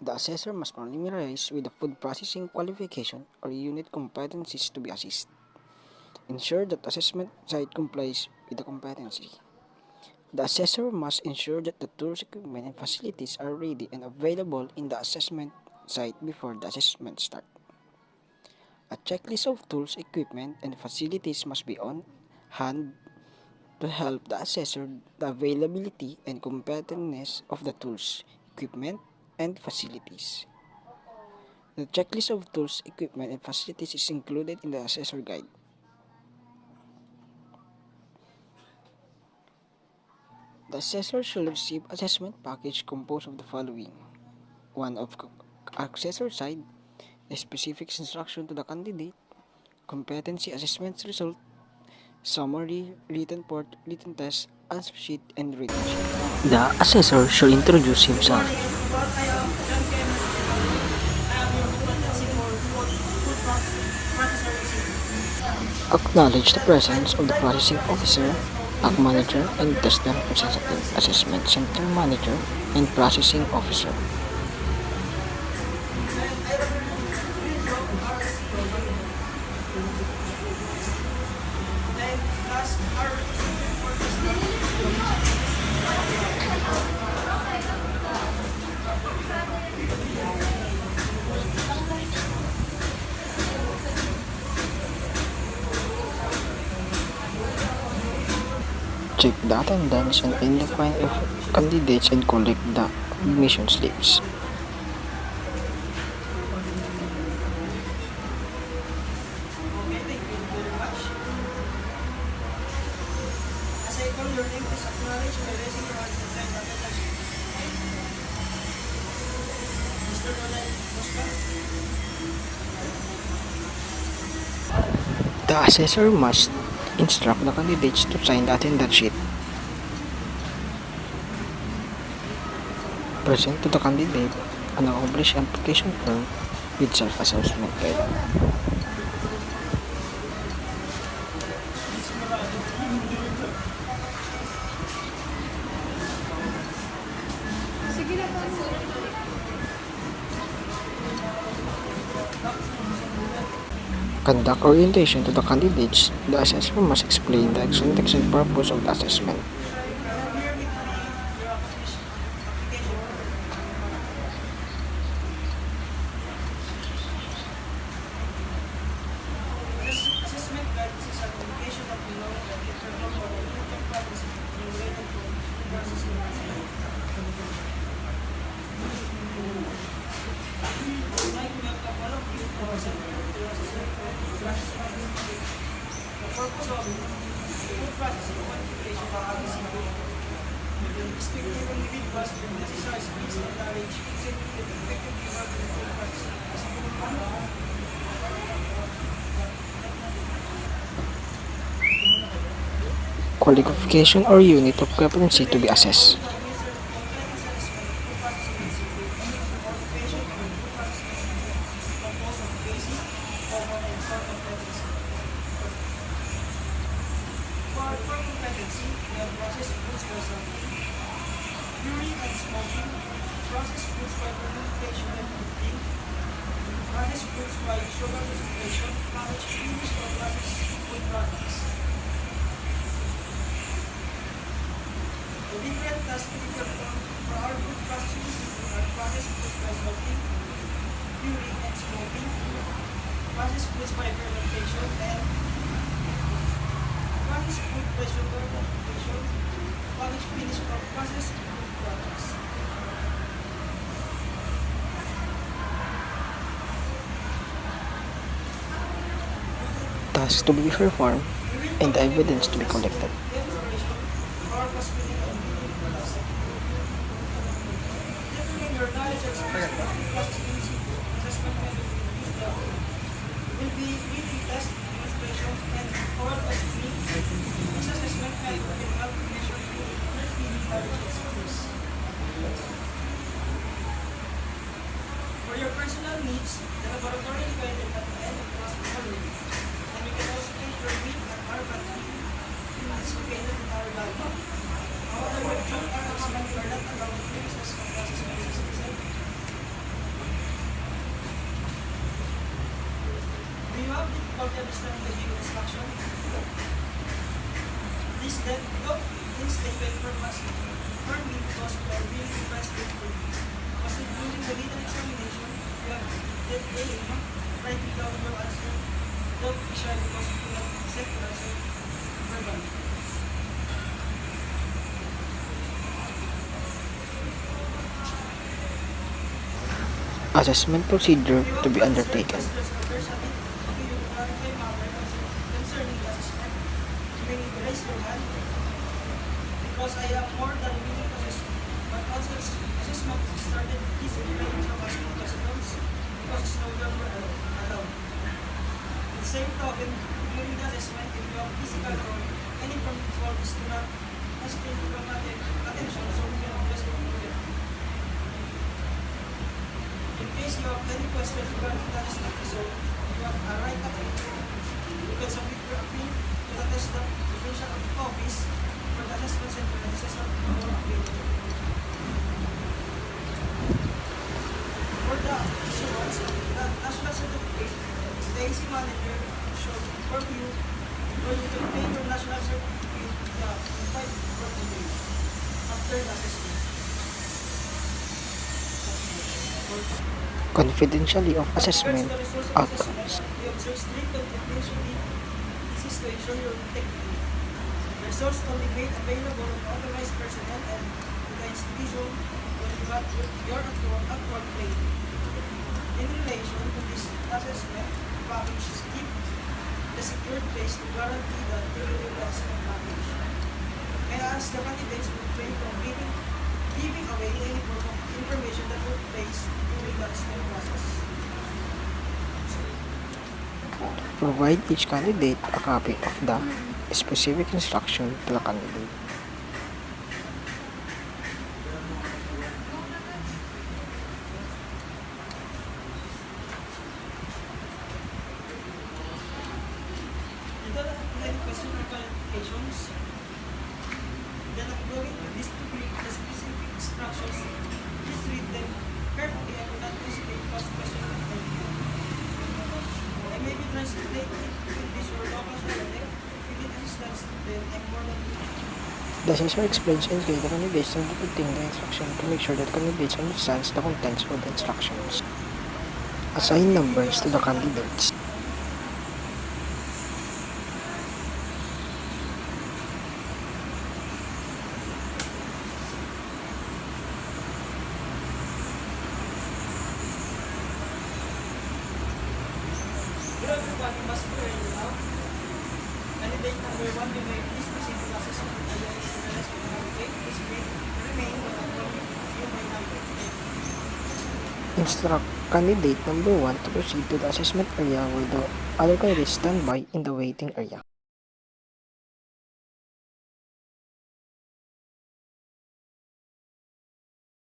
The assessor must familiarize with the food processing qualification or unit competencies to be assessed. Ensure that assessment site complies with the competency. The assessor must ensure that the tools, equipment, and facilities are ready and available in the assessment site before the assessment starts. A checklist of tools, equipment, and facilities must be on hand to help the assessor the availability and competitiveness of the tools, equipment, and facilities. The checklist of tools, equipment, and facilities is included in the assessor guide. The assessor should receive assessment package composed of the following: one of assessor side, a specific instruction to the candidate, competency assessment result, summary, written part, written test, answer sheet, and written sheet. The assessor should introduce himself. Acknowledge the presence of the processing officer, pack manager, and tester representative, assessment center manager, and processing officer. Check the attendance and identify candidates and collect the admission slips. As I call your name, please acknowledge by raising your hand and sign attendance. Mr. Ronald Mosca. The assessor must instruct the candidates to sign the attendance sheet. Present to the candidate an accomplished application form with self-assessment guide. Conduct orientation to the candidates. The assessor must explain the context and purpose of the assessment. Assessment guide is a communication of the law that it promotes for the income practice related to processing. I'd like to welcome all of you to our center to assessment for processing. The purpose of food processing qualification is to give individuals the necessary skills and knowledge safely and effectively work in food processing. Qualification or unit of competency to be assessed. Processed foods by fermentation and cooking, processed foods by sugar distillation, packaged finished or processed food products. The different tasks we perform for our food processing are processed foods by salting, curing and smoking, processed foods by fermentation, and processed food by sugar distillation, packaged finished or processed food products. Tasks to be performed and the evidence to be collected. Your knowledge and skills of processing assessment method will be weekly test, demonstration, and oral testing. This assessment method will help measure your knowledge and skills. For your personal needs, the laboratory is guided at the end of the hospital room, and you can also take your weight at our battery. It's located in our lab. However, during our assessment, we are not allowed to use as a processing system. difficulty understanding the given instruction, please then please take the information for me because we are really impressed with you. Because including the written examination, you have did writing down your answer. Don't be shy because you have set your answer verbally. Assessment procedure to be undertaken. Because I am more than willing to assist, but also assessment started disciplining from us presidents because it's no longer allowed. At the same token, during the assessment, if you have physical or any form of faults, do not hesitate to come attention so we can address it immediately. In case you have any questions regarding the test episode, you have a right appeal. You can submit your appeal to the test division of the office for the assessment center and assessment for appeal. For the issuance of the national certificate, the AC manager should inform you where you can obtain your national certificate in 5 working days after the assessment. Confidentially of assessment outcomes. We observe strict confidentiality. This is to ensure your integrity. Results only made available to authorized personnel and to the institution when you have your actual training. In relation to this assessment package, keep the secured place to guarantee that you will the assessment package. May I ask the candidates to refrain from giving away any form of information that took place during the assessment process. Provide each candidate a copy of the specific instruction to the candidate. You don't have any question or clarifications. Then I'm going to distribute the specific instructions. Please read them carefully and do not hesitate to ask questions at any time. I may be translated to English or local dialect. If you need assistance, then I'm more than The assessor explains and guides the candidates on interpreting the instruction to make sure that candidates understands the contents of the instructions. Assign numbers to the candidates. Good everybody, must be ready now. Candidate number 1, you may please proceed to the assessment area is the rest of the candidate. Please remain while you may have Instruct candidate number 1 to proceed to the assessment area while the other candidates stand by in the waiting area.